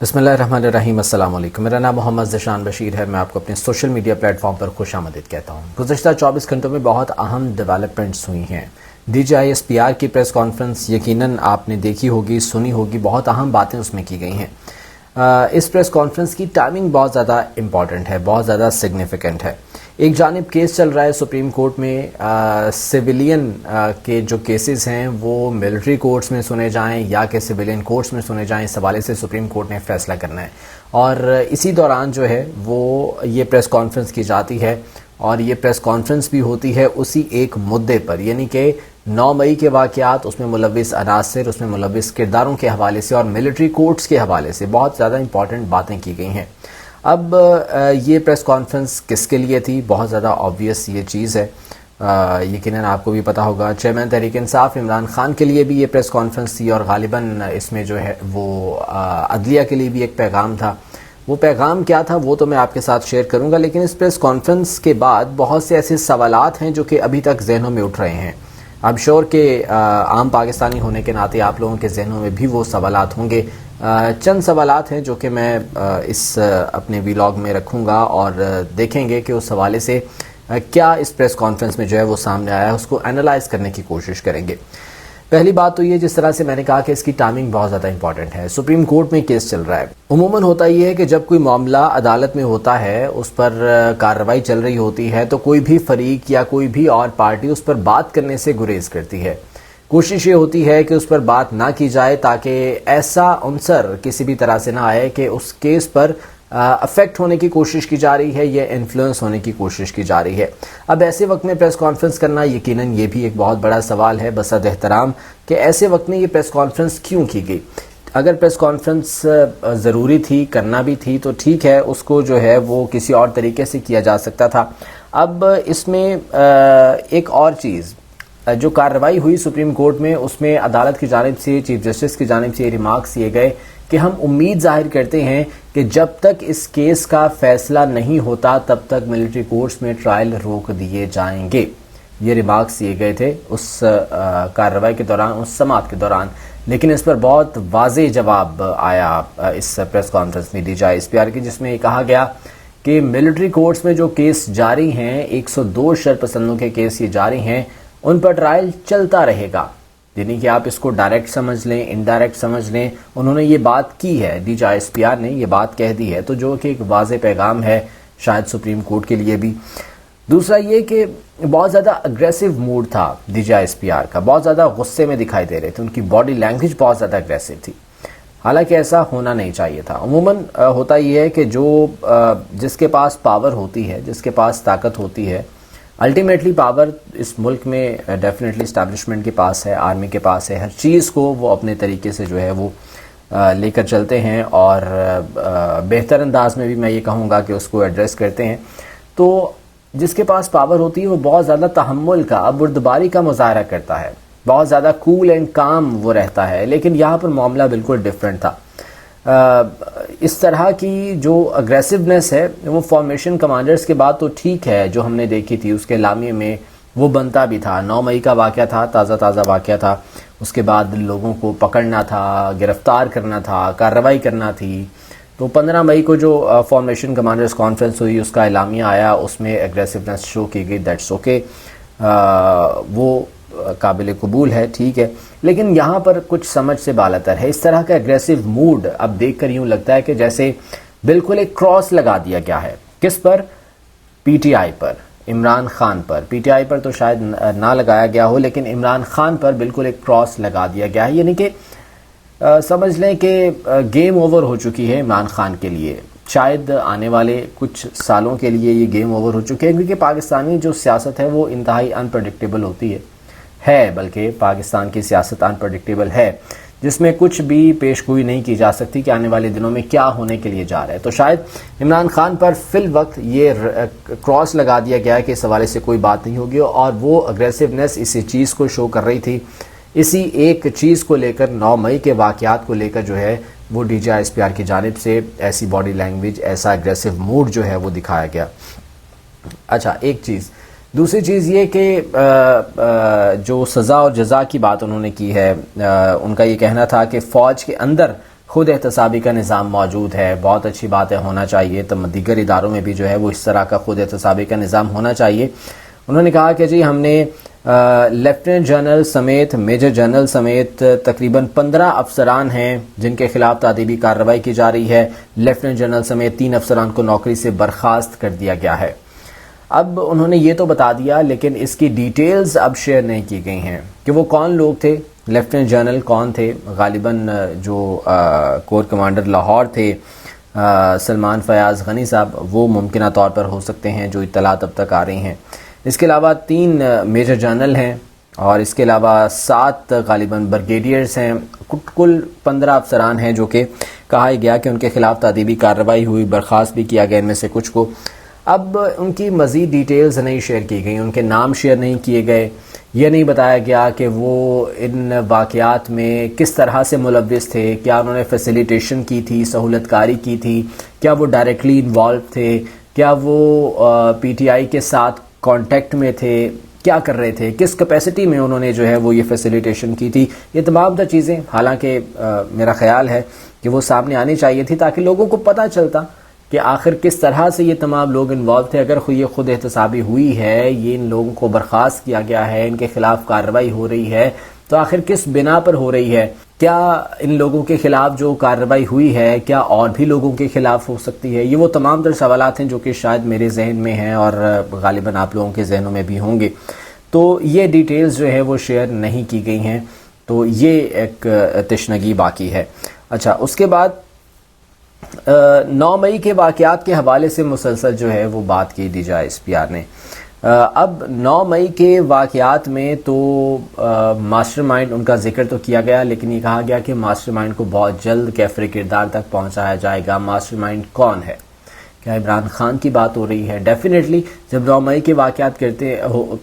بسم اللہ الرحمن الرحیم۔ السلام علیکم، میرا نام محمد ذیشان بشیر ہے۔ میں آپ کو اپنے سوشل میڈیا پلیٹ فارم پر خوش آمدید کہتا ہوں۔ گزشتہ 24 گھنٹوں میں بہت اہم ڈیولپمنٹس ہوئی ہیں۔ DGISPR کی پریس کانفرنس یقیناً آپ نے دیکھی ہوگی، سنی ہوگی، بہت اہم باتیں اس میں کی گئی ہیں۔ اس پریس کانفرنس کی ٹائمنگ بہت زیادہ امپورٹنٹ ہے، بہت زیادہ سگنیفیکنٹ ہے۔ ایک جانب کیس چل رہا ہے سپریم کورٹ میں، سویلین کے جو کیسز ہیں وہ ملٹری کورٹس میں سنے جائیں یا کہ سویلین کورٹس میں سنے جائیں، اس حوالے سے سپریم کورٹ نے فیصلہ کرنا ہے۔ اور اسی دوران جو ہے وہ یہ پریس کانفرنس کی جاتی ہے، اور یہ پریس کانفرنس بھی ہوتی ہے اسی ایک مدعے پر، یعنی کہ 9 مئی کے واقعات، اس میں ملوث عناصر، اس میں ملوث کرداروں کے حوالے سے اور ملٹری کورٹس کے حوالے سے بہت زیادہ امپورٹنٹ باتیں کی گئی ہیں۔ اب یہ پریس کانفرنس کس کے لیے تھی؟ بہت زیادہ آبویس یہ چیز ہے، یقیناً آپ کو بھی پتہ ہوگا۔ چیئرمین تحریک انصاف عمران خان کے لیے بھی یہ پریس کانفرنس تھی، اور غالباً اس میں جو ہے وہ عدلیہ کے لیے بھی ایک پیغام تھا۔ وہ پیغام کیا تھا وہ تو میں آپ کے ساتھ شیئر کروں گا، لیکن اس پریس کانفرنس کے بعد بہت سے ایسے سوالات ہیں جو کہ ابھی تک ذہنوں میں اٹھ رہے ہیں۔ اب شور کہ عام پاکستانی ہونے کے ناطے آپ لوگوں کے ذہنوں میں بھی وہ سوالات ہوں گے۔ چند سوالات ہیں جو کہ میں اس اپنے ویلاگ میں رکھوں گا، اور دیکھیں گے کہ اس حوالے سے کیا اس پریس کانفرنس میں جو ہے وہ سامنے آیا ہے، اس کو انالائز کرنے کی کوشش کریں گے۔ پہلی بات تو یہ، جس طرح سے میں نے کہا کہ اس کی ٹائمنگ بہت زیادہ امپورٹنٹ ہے۔ سپریم کورٹ میں کیس چل رہا ہے۔ عموماً ہوتا یہ ہے کہ جب کوئی معاملہ عدالت میں ہوتا ہے، اس پر کارروائی چل رہی ہوتی ہے، تو کوئی بھی فریق یا کوئی بھی اور پارٹی اس پر بات کرنے سے گریز کرتی ہے۔ کوشش یہ ہوتی ہے کہ اس پر بات نہ کی جائے، تاکہ ایسا عنصر کسی بھی طرح سے نہ آئے کہ اس کیس پر افیکٹ ہونے کی کوشش کی جا رہی ہے یا انفلوئنس ہونے کی کوشش کی جا رہی ہے۔ اب ایسے وقت میں پریس کانفرنس کرنا یقیناً یہ بھی ایک بہت بڑا سوال ہے، بصد احترام کہ ایسے وقت میں یہ پریس کانفرنس کیوں کی گئی۔ اگر پریس کانفرنس ضروری تھی، کرنا بھی تھی، تو ٹھیک ہے، اس کو جو ہے وہ کسی اور طریقے سے کیا جا سکتا تھا۔ اب اس میں ایک اور چیز، جو کارروائی ہوئی سپریم کورٹ میں، اس میں عدالت کی جانب سے، چیف جسٹس کی جانب سے یہ ریمارکس دیے گئے کہ ہم امید ظاہر کرتے ہیں کہ جب تک اس کیس کا فیصلہ نہیں ہوتا تب تک ملٹری کورٹس میں ٹرائل روک دیے جائیں گے۔ یہ ریمارکس دیے گئے تھے اس کارروائی کے دوران، اس سماعت کے دوران، لیکن اس پر بہت واضح جواب آیا اس پریس کانفرنس میں DGISPR کی، جس میں یہ کہا گیا کہ ملٹری کورٹس میں جو کیس جاری ہیں، 102 شرپسندوں کے کیس یہ جاری ہیں، ان پر ٹرائل چلتا رہے گا۔ یعنی کہ آپ اس کو ڈائریکٹ سمجھ لیں، انڈائریکٹ سمجھ لیں، انہوں نے یہ بات کی ہے، DGISPR نے یہ بات کہہ دی ہے، تو جو کہ ایک واضح پیغام ہے شاید سپریم کورٹ کے لیے بھی۔ دوسرا یہ کہ بہت زیادہ اگریسو موڈ تھا DGISPR کا، بہت زیادہ غصے میں دکھائی دے رہے تھے، ان کی باڈی لینگویج بہت زیادہ اگریسو تھی، حالانکہ ایسا ہونا نہیں چاہیے تھا۔ عموماً ہوتا یہ ہے کہ جس کے پاس پاور ہوتی ہے، جس کے پاس طاقت ہوتی ہے، الٹیمیٹلی پاور اس ملک میں ڈیفینیٹلی اسٹیبلشمنٹ کے پاس ہے، آرمی کے پاس ہے، ہر چیز کو وہ اپنے طریقے سے جو ہے وہ لے کر چلتے ہیں، اور بہتر انداز میں بھی میں یہ کہوں گا کہ اس کو ایڈریس کرتے ہیں۔ تو جس کے پاس پاور ہوتی ہے وہ بہت زیادہ تحمل کا، بردباری کا مظاہرہ کرتا ہے، بہت زیادہ کول اینڈ کام وہ رہتا ہے، لیکن یہاں پر معاملہ بالکل ڈیفرنٹ تھا۔ اس طرح کی جو اگریسونیس ہے وہ فارمیشن کمانڈرز کے بعد تو ٹھیک ہے، جو ہم نے دیکھی تھی اس کے اعلامیے میں وہ بنتا بھی تھا۔ 9 مئی کا واقعہ تھا، تازہ واقعہ تھا، اس کے بعد لوگوں کو پکڑنا تھا، گرفتار کرنا تھا، کارروائی کرنا تھی۔ تو 15 مئی کو جو فارمیشن کمانڈرز کانفرنس ہوئی، اس کا اعلامیہ آیا، اس میں اگریسونیس شو کی گئی، دیٹس اوکے، وہ قابل قبول ہے، ٹھیک ہے، لیکن یہاں پر کچھ سمجھ سے بالاتر ہے۔ اس طرح کا اگریسو موڈ اب دیکھ کر یوں لگتا ہے کہ جیسے بالکل ایک کراس لگا دیا گیا ہے۔ کس پر؟ PTI پر، عمران خان پر۔ PTI پر تو شاید نہ لگایا گیا ہو، لیکن عمران خان پر بالکل ایک کراس لگا دیا گیا ہے، یعنی کہ سمجھ لیں کہ گیم اوور ہو چکی ہے عمران خان کے لیے۔ شاید آنے والے کچھ سالوں کے لیے یہ گیم اوور ہو چکے ہیں، کیونکہ پاکستانی جو سیاست ہے وہ انتہائی انپریڈکٹیبل ہوتی ہے، بلکہ پاکستان کی سیاست انپریڈکٹیبل ہے، جس میں کچھ بھی پیش گوئی نہیں کی جا سکتی کہ آنے والے دنوں میں کیا ہونے کے لیے جا رہا ہے۔ تو شاید عمران خان پر فی الوقت یہ کراس لگا دیا گیا ہے کہ اس حوالے سے کوئی بات نہیں ہوگی، اور وہ اگریسونیس اسی چیز کو شو کر رہی تھی، اسی ایک چیز کو لے کر، 9 مئی کے واقعات کو لے کر جو ہے وہ DGISPR کی جانب سے ایسی باڈی لینگویج، ایسا اگریسو موڈ جو ہے وہ دکھایا گیا۔ اچھا، ایک چیز، دوسری چیز یہ کہ جو سزا اور جزا کی بات انہوں نے کی ہے، ان کا یہ کہنا تھا کہ فوج کے اندر خود احتسابی کا نظام موجود ہے، بہت اچھی بات ہے، ہونا چاہیے، تو دیگر اداروں میں بھی جو ہے وہ اس طرح کا خود احتسابی کا نظام ہونا چاہیے۔ انہوں نے کہا کہ جی ہم نے لیفٹیننٹ جنرل سمیت میجر جنرل سمیت تقریباً 15 افسران ہیں جن کے خلاف تعدیبی کارروائی کی جا رہی ہے۔ لیفٹیننٹ جنرل سمیت 3 افسران کو نوکری سے برخاست کر دیا گیا ہے۔ اب انہوں نے یہ تو بتا دیا، لیکن اس کی ڈیٹیلز اب شیئر نہیں کی گئی ہیں کہ وہ کون لوگ تھے، لیفٹیننٹ جنرل کون تھے۔ غالباً جو کور کمانڈر لاہور تھے سلمان فیاض غنی صاحب، وہ ممکنہ طور پر ہو سکتے ہیں، جو اطلاعات اب تک آ رہی ہیں۔ اس کے علاوہ 3 میجر جنرل ہیں اور اس کے علاوہ 7 غالباً بریگیڈیئرز ہیں۔ کل 15 افسران ہیں جو کہ کہا گیا کہ ان کے خلاف تعدیبی کارروائی ہوئی، برخاست بھی کیا گیا ان میں سے کچھ کو۔ اب ان کی مزید ڈیٹیلز نہیں شیئر کی گئی، ان کے نام شیئر نہیں کیے گئے، یہ نہیں بتایا گیا کہ وہ ان واقعات میں کس طرح سے ملوث تھے، کیا انہوں نے فیسیلیٹیشن کی تھی، سہولت کاری کی تھی، کیا وہ ڈائریکٹلی انوالو تھے، کیا وہ پی ٹی آئی کے ساتھ کانٹیکٹ میں تھے، کیا کر رہے تھے، کس کیپیسٹی میں انہوں نے جو ہے وہ یہ فیسیلیٹیشن کی تھی۔ یہ تمام تر چیزیں حالانکہ میرا خیال ہے کہ وہ سامنے آنی چاہیے تھی تاکہ لوگوں کو پتہ چلتا کہ آخر کس طرح سے یہ تمام لوگ انوالو تھے۔ اگر یہ خود احتسابی ہوئی ہے، یہ ان لوگوں کو برخاست کیا گیا ہے، ان کے خلاف کارروائی ہو رہی ہے، تو آخر کس بنا پر ہو رہی ہے؟ کیا ان لوگوں کے خلاف جو کارروائی ہوئی ہے کیا اور بھی لوگوں کے خلاف ہو سکتی ہے؟ یہ وہ تمام تر سوالات ہیں جو کہ شاید میرے ذہن میں ہیں اور غالباً آپ لوگوں کے ذہنوں میں بھی ہوں گے۔ تو یہ ڈیٹیلز جو ہے وہ شیئر نہیں کی گئی ہیں، تو یہ ایک تشنگی باقی ہے۔ اچھا، اس کے بعد 9 مئی کے واقعات کے حوالے سے مسلسل جو ہے وہ بات کی D G I S P R نے۔ اب 9 مئی کے واقعات میں تو ماسٹر مائنڈ ان کا ذکر تو کیا گیا، لیکن یہ کہا گیا کہ ماسٹر مائنڈ کو بہت جلد کیفر کردار تک پہنچایا جائے گا۔ ماسٹر مائنڈ کون ہے؟ کیا عمران خان کی بات ہو رہی ہے؟ ڈیفینیٹلی جب 9 مئی کے واقعات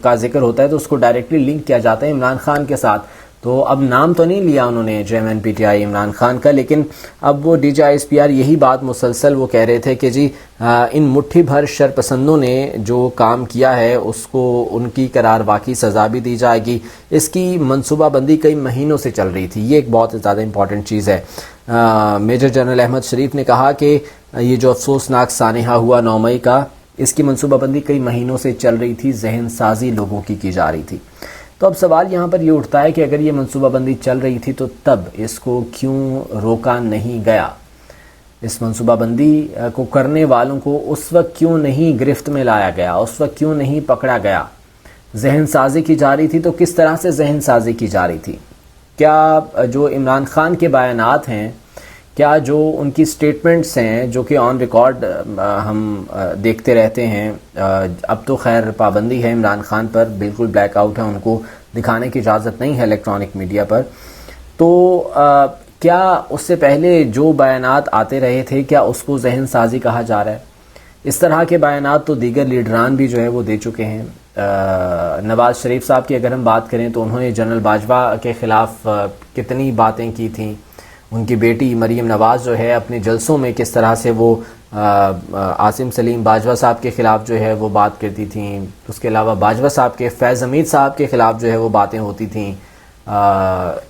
کا ذکر ہوتا ہے تو اس کو ڈائریکٹلی لنک کیا جاتا ہے عمران خان کے ساتھ۔ تو اب نام تو نہیں لیا انہوں نے J M N P T I Imran Khan کا، لیکن اب وہ D G I S P R یہی بات مسلسل وہ کہہ رہے تھے کہ جی ان مٹھی بھر شرپسندوں نے جو کام کیا ہے اس کو ان کی قرار واقعی سزا بھی دی جائے گی۔ اس کی منصوبہ بندی کئی مہینوں سے چل رہی تھی، یہ ایک بہت زیادہ امپورٹنٹ چیز ہے۔ میجر جنرل احمد شریف نے کہا کہ یہ جو افسوسناک سانحہ ہوا 9 مئی کا، اس کی منصوبہ بندی کئی مہینوں سے چل رہی تھی، ذہن سازی لوگوں کی جا رہی تھی۔ تو اب سوال یہاں پر یہ اٹھتا ہے کہ اگر یہ منصوبہ بندی چل رہی تھی تو تب اس کو کیوں روکا نہیں گیا؟ اس منصوبہ بندی کو کرنے والوں کو اس وقت کیوں نہیں گرفت میں لایا گیا، اس وقت کیوں نہیں پکڑا گیا؟ ذہن سازی کی جا رہی تھی تو کس طرح سے ذہن سازی کی جا رہی تھی؟ کیا جو عمران خان کے بیانات ہیں، کیا جو ان کی سٹیٹمنٹس ہیں جو کہ آن ریکارڈ ہم دیکھتے رہتے ہیں، اب تو خیر پابندی ہے عمران خان پر، بالکل بلیک آؤٹ ہے، ان کو دکھانے کی اجازت نہیں ہے الیکٹرانک میڈیا پر، تو کیا اس سے پہلے جو بیانات آتے رہے تھے کیا اس کو ذہن سازی کہا جا رہا ہے؟ اس طرح کے بیانات تو دیگر لیڈران بھی جو ہے وہ دے چکے ہیں۔ نواز شریف صاحب کی اگر ہم بات کریں تو انہوں نے جنرل باجوہ کے خلاف کتنی باتیں کی تھیں، ان کی بیٹی مریم نواز جو ہے اپنے جلسوں میں کس طرح سے وہ عاصم سلیم باجوہ صاحب کے خلاف جو ہے وہ بات کرتی تھیں، اس کے علاوہ باجوہ صاحب کے فیض حمید صاحب کے خلاف جو ہے وہ باتیں ہوتی تھیں۔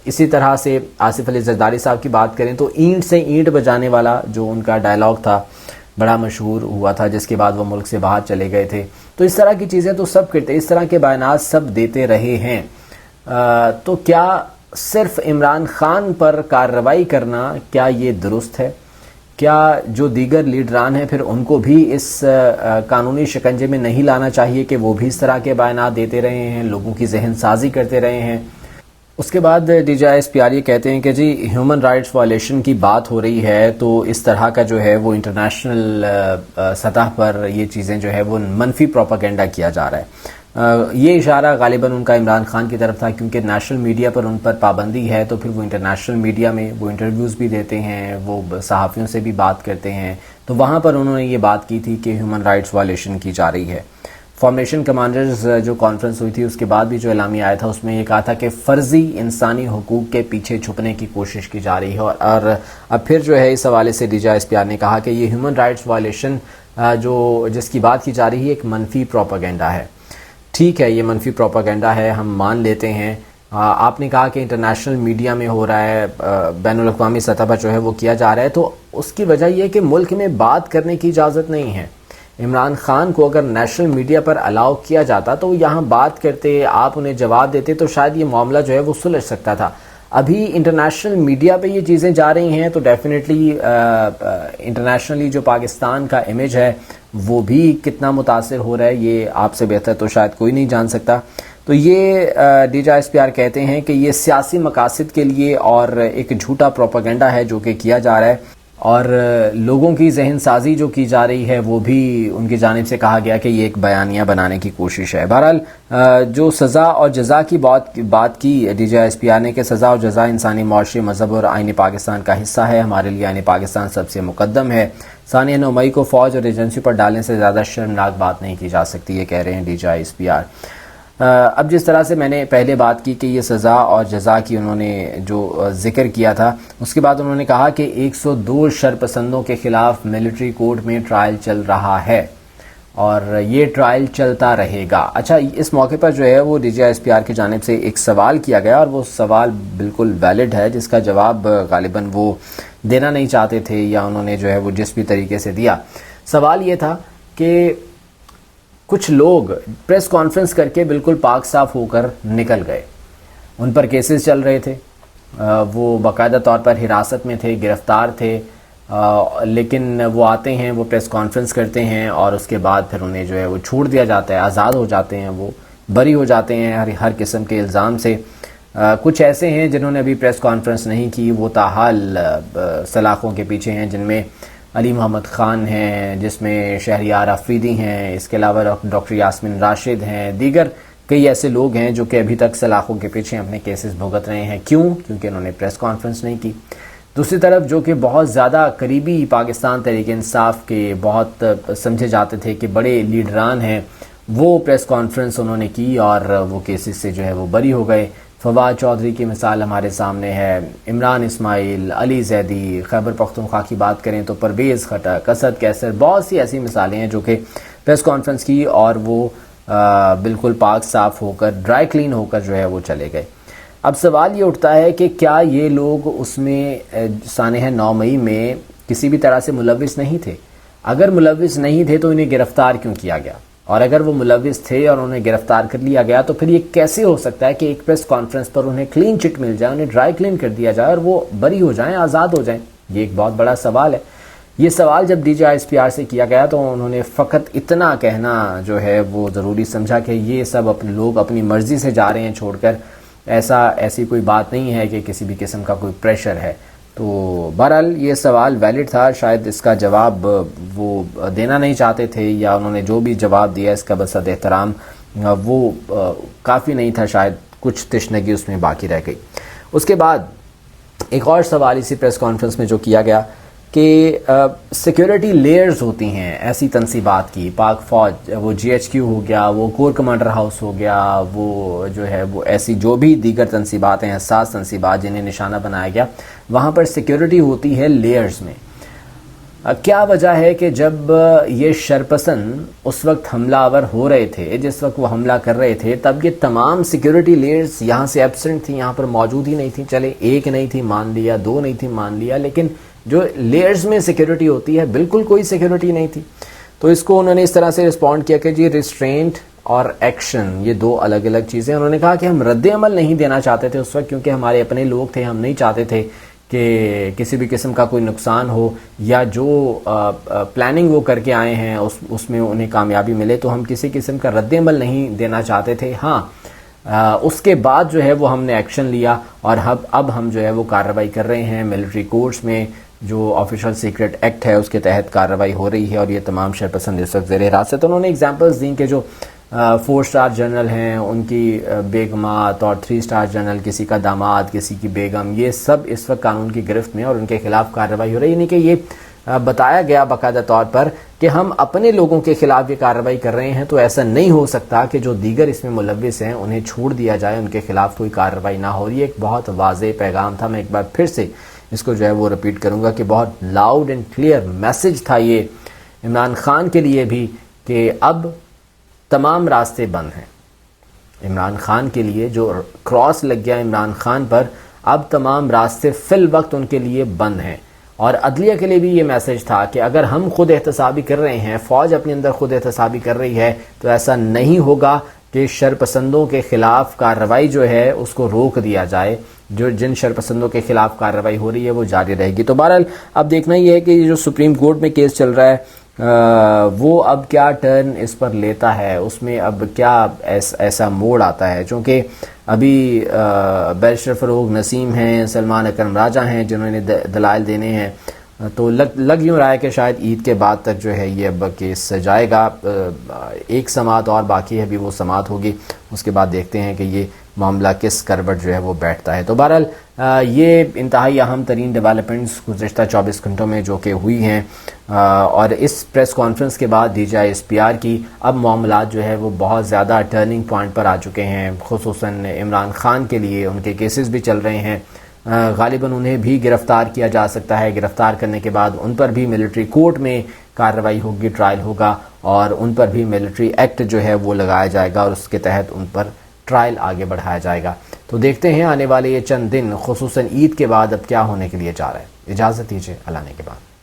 اسی طرح سے آصف علی زرداری صاحب کی بات کریں تو اینٹ سے اینٹ بجانے والا جو ان کا ڈائلاگ تھا بڑا مشہور ہوا تھا، جس کے بعد وہ ملک سے باہر چلے گئے تھے۔ تو اس طرح کی چیزیں تو سب کرتے، اس طرح کے بیانات سب دیتے رہے ہیں۔ تو کیا صرف عمران خان پر کارروائی کرنا کیا یہ درست ہے؟ کیا جو دیگر لیڈران ہیں پھر ان کو بھی اس قانونی شکنجے میں نہیں لانا چاہیے کہ وہ بھی اس طرح کے بیانات دیتے رہے ہیں، لوگوں کی ذہن سازی کرتے رہے ہیں؟ اس کے بعد D G I S P R یہ کہتے ہیں کہ جی ہیومن رائٹس وائلیشن کی بات ہو رہی ہے تو اس طرح کا جو ہے وہ انٹرنیشنل سطح پر یہ چیزیں جو ہے وہ منفی پروپیگنڈا کیا جا رہا ہے۔ یہ اشارہ غالباً ان کا عمران خان کی طرف تھا، کیونکہ نیشنل میڈیا پر ان پر پابندی ہے تو پھر وہ انٹرنیشنل میڈیا میں وہ انٹرویوز بھی دیتے ہیں، وہ صحافیوں سے بھی بات کرتے ہیں، تو وہاں پر انہوں نے یہ بات کی تھی کہ ہیومن رائٹس وائلیشن کی جا رہی ہے۔ فارمیشن کمانڈرز جو کانفرنس ہوئی تھی اس کے بعد بھی جو اعلامیہ آیا تھا اس میں یہ کہا تھا کہ فرضی انسانی حقوق کے پیچھے چھپنے کی کوشش کی جا رہی ہے، اور اب پھر جو ہے اس حوالے سے D G I S P R نے کہا کہ یہ ہیومن رائٹس وائلیشن جس کی بات کی جا رہی ہے ایک منفی پروپیگنڈا ہے۔ ٹھیک ہے، یہ منفی پروپیگنڈا ہے، ہم مان لیتے ہیں آپ نے کہا کہ انٹرنیشنل میڈیا میں ہو رہا ہے، بین الاقوامی سطح پر جو ہے وہ کیا جا رہا ہے، تو اس کی وجہ یہ ہے کہ ملک میں بات کرنے کی اجازت نہیں ہے۔ عمران خان کو اگر نیشنل میڈیا پر الاؤ کیا جاتا تو یہاں بات کرتے، آپ انہیں جواب دیتے، تو شاید یہ معاملہ جو ہے وہ سلجھ سکتا تھا۔ ابھی انٹرنیشنل میڈیا پہ یہ چیزیں جا رہی ہیں تو ڈیفینیٹلی انٹرنیشنلی جو پاکستان کا امیج ہے وہ بھی کتنا متاثر ہو رہا ہے، یہ آپ سے بہتر تو شاید کوئی نہیں جان سکتا۔ تو یہ DJISPR کہتے ہیں کہ یہ سیاسی مقاصد کے لیے اور ایک جھوٹا پروپیگنڈا ہے جو کہ کیا جا رہا ہے، اور لوگوں کی ذہن سازی جو کی جا رہی ہے وہ بھی ان کی جانب سے کہا گیا کہ یہ ایک بیانیہ بنانے کی کوشش ہے۔ بہرحال جو سزا اور جزا کی بات کی DJISPR نے کہ سزا اور جزا انسانی معاشرے، مذہب اور آئین پاکستان کا حصہ ہے، ہمارے لیے آئین پاکستان سب سے مقدم ہے، ثانیہ 9 مئی کو فوج اور ایجنسی پر ڈالنے سے زیادہ شرمناک بات نہیں کی جا سکتی، یہ کہہ رہے ہیں DJISPR۔ اب جس طرح سے میں نے پہلے بات کی کہ یہ سزا اور جزا کی انہوں نے جو ذکر کیا تھا، اس کے بعد انہوں نے کہا کہ 102 شرپسندوں کے خلاف ملٹری کورٹ میں ٹرائل چل رہا ہے اور یہ ٹرائل چلتا رہے گا۔ اچھا، اس موقع پر جو ہے وہ DJISPR کی جانب سے ایک سوال کیا گیا اور وہ سوال بالکل ویلڈ ہے، جس کا جواب غالباً وہ دینا نہیں چاہتے تھے، یا انہوں نے جو ہے وہ جس بھی طریقے سے دیا۔ سوال یہ تھا کہ کچھ لوگ پریس کانفرنس کر کے بالکل پاک صاف ہو کر نکل گئے، ان پر کیسز چل رہے تھے، وہ باقاعدہ طور پر حراست میں تھے، گرفتار تھے، لیکن وہ آتے ہیں، وہ پریس کانفرنس کرتے ہیں اور اس کے بعد پھر انہیں جو ہے وہ چھوڑ دیا جاتا ہے، آزاد ہو جاتے ہیں، وہ بری ہو جاتے ہیں ہر قسم کے الزام سے۔ کچھ ایسے ہیں جنہوں نے ابھی پریس کانفرنس نہیں کی، وہ تاحال سلاخوں کے پیچھے ہیں، جن میں علی محمد خان ہیں، جس میں شہریار افریدی ہیں، اس کے علاوہ ڈاکٹر یاسمین راشد ہیں، دیگر کئی ایسے لوگ ہیں جو کہ ابھی تک سلاخوں کے پیچھے اپنے کیسز بھگت رہے ہیں۔ کیوں؟ کیونکہ انہوں نے پریس کانفرنس نہیں کی۔ دوسری طرف جو کہ بہت زیادہ قریبی پاکستان تحریک انصاف کے بہت سمجھے جاتے تھے کہ بڑے لیڈران ہیں، وہ پریس کانفرنس انہوں نے کی اور وہ کیسز سے جو ہے وہ بری ہو گئے۔ فواد چودھری کی مثال ہمارے سامنے ہے، عمران اسماعیل، علی زیدی، خیبر پختونخوا کی بات کریں تو پرویز خٹک، اسد کیسر، بہت سی ایسی مثالیں ہیں جو کہ پریس کانفرنس کی اور وہ بالکل پاک صاف ہو کر، ڈرائی کلین ہو کر جو ہے وہ چلے گئے۔ اب سوال یہ اٹھتا ہے کہ کیا یہ لوگ اس میں سانحہ 9 مئی میں کسی بھی طرح سے ملوث نہیں تھے؟ اگر ملوث نہیں تھے تو انہیں گرفتار کیوں کیا گیا؟ اور اگر وہ ملوث تھے اور انہیں گرفتار کر لیا گیا تو پھر یہ کیسے ہو سکتا ہے کہ ایک پریس کانفرنس پر انہیں کلین چٹ مل جائے، انہیں ڈرائی کلین کر دیا جائے اور وہ بری ہو جائیں، آزاد ہو جائیں؟ یہ ایک بہت بڑا سوال ہے۔ یہ سوال جب DJISPR سے کیا گیا تو انہوں نے فقط اتنا کہنا جو ہے وہ ضروری سمجھا کہ یہ سب اپنے لوگ اپنی مرضی سے جا رہے ہیں چھوڑ کر، ایسی کوئی بات نہیں ہے کہ کسی بھی قسم کا کوئی پریشر ہے۔ تو بہرحال یہ سوال ویلڈ تھا، شاید اس کا جواب وہ دینا نہیں چاہتے تھے، یا انہوں نے جو بھی جواب دیا اس کا بصد احترام وہ کافی نہیں تھا، شاید کچھ تشنگی اس میں باقی رہ گئی۔ اس کے بعد ایک اور سوال اسی پریس کانفرنس میں جو کیا گیا کہ سیکیورٹی لیئرز ہوتی ہیں ایسی تنصیبات کی، پاک فوج، وہ GHQ ہو گیا، وہ کور کمانڈر ہاؤس ہو گیا، وہ جو ہے وہ ایسی جو بھی دیگر تنصیبات ہیں، حساس تنصیبات جنہیں نشانہ بنایا گیا، وہاں پر سیکیورٹی ہوتی ہے لیئرز میں۔ کیا وجہ ہے کہ جب یہ شرپسند اس وقت حملہ آور ہو رہے تھے، جس وقت وہ حملہ کر رہے تھے، تب یہ تمام سیکیورٹی لیئرز یہاں سے ایبسنٹ تھی، یہاں پر موجود ہی نہیں تھی؟ چلے ایک نہیں تھی مان لیا، دو نہیں تھی مان لیا، لیکن جو لیئرز میں سیکیورٹی ہوتی ہے بالکل کوئی سیکیورٹی نہیں تھی۔ تو اس کو انہوں نے اس طرح سے رسپونڈ کیا کہ جی ریسٹرینٹ اور ایکشن یہ دو الگ الگ چیزیں۔ انہوں نے کہا کہ ہم رد عمل نہیں دینا چاہتے تھے اس وقت، کیونکہ ہمارے اپنے لوگ تھے، ہم نہیں چاہتے تھے کہ کسی بھی قسم کا کوئی نقصان ہو، یا جو پلاننگ وہ کر کے آئے ہیں اس میں انہیں کامیابی ملے، تو ہم کسی قسم کا رد عمل نہیں دینا چاہتے تھے۔ ہاں اس کے بعد جو ہے وہ ہم نے ایکشن لیا اور اب ہم جو ہے وہ کارروائی کر رہے ہیں ملٹری کورٹس میں، جو آفیشل سیکرٹ ایکٹ ہے اس کے تحت کارروائی ہو رہی ہے، اور یہ تمام شرپسند اس وقت زیر حراست۔ انہوں نے ایگزامپلز دیں کہ جو 4 اسٹار جنرل ہیں ان کی بیگمات، اور 3 اسٹار جنرل کسی کا داماد، کسی کی بیگم، یہ سب اس وقت قانون کی گرفت میں اور ان کے خلاف کارروائی ہو رہی ہے۔ یعنی کہ یہ بتایا گیا باقاعدہ طور پر کہ ہم اپنے لوگوں کے خلاف یہ کارروائی کر رہے ہیں، تو ایسا نہیں ہو سکتا کہ جو دیگر اس میں ملوث ہیں انہیں چھوڑ دیا جائے، ان کے خلاف کوئی کارروائی نہ ہو۔ یہ ایک بہت واضح پیغام تھا، میں ایک بار پھر سے اس کو جو ہے وہ رپیٹ کروں گا کہ بہت لاؤڈ اینڈ کلیئر میسج تھا یہ عمران خان کے لیے بھی کہ اب تمام راستے بند ہیں، عمران خان کے لیے جو کراس لگ گیا عمران خان پر، اب تمام راستے فی الوقت ان کے لیے بند ہیں. اور عدلیہ کے لیے بھی یہ میسج تھا کہ اگر ہم خود احتسابی کر رہے ہیں، فوج اپنے اندر خود احتسابی کر رہی ہے، تو ایسا نہیں ہوگا کہ شرپسندوں کے خلاف کارروائی جو ہے اس کو روک دیا جائے. جن شرپسندوں کے خلاف کارروائی ہو رہی ہے وہ جاری رہے گی. تو بہرحال اب دیکھنا یہ ہے کہ یہ جو سپریم کورٹ میں کیس چل رہا ہے وہ اب کیا ٹرن اس پر لیتا ہے، اس میں اب کیا ایسا موڑ آتا ہے. چونکہ ابھی بیرسٹر فروغ نسیم ہیں، سلمان اکرم راجہ ہیں جنہوں نے دلائل دینے ہیں، تو لگ یوں رہا ہے کہ شاید عید کے بعد تک جو ہے یہ اب کیس جائے گا. ایک سماعت اور باقی ہے، ابھی وہ سماعت ہوگی، اس کے بعد دیکھتے ہیں کہ یہ معاملہ کس کروٹ جو ہے وہ بیٹھتا ہے. تو بہرحال یہ انتہائی اہم ترین ڈیولپمنٹس گزشتہ 24 گھنٹوں میں جو کہ ہوئی ہیں، اور اس پریس کانفرنس کے بعد DGI-SPR کی اب معاملات جو ہے وہ بہت زیادہ ٹرننگ پوائنٹ پر آ چکے ہیں. خصوصاً عمران خان کے لیے ان کے کیسز بھی چل رہے ہیں، غالباً انہیں بھی گرفتار کیا جا سکتا ہے. گرفتار کرنے کے بعد ان پر بھی ملٹری کورٹ میں کارروائی ہوگی، ٹرائل ہوگا، اور ان پر بھی ملٹری ایکٹ جو ہے وہ لگایا جائے گا اور اس کے تحت ان پر ٹرائل آگے بڑھایا جائے گا. تو دیکھتے ہیں آنے والے یہ چند دن خصوصاً عید کے بعد اب کیا ہونے کے لیے جا رہا ہے. اجازت دیجیے، اللہ نے کے بعد.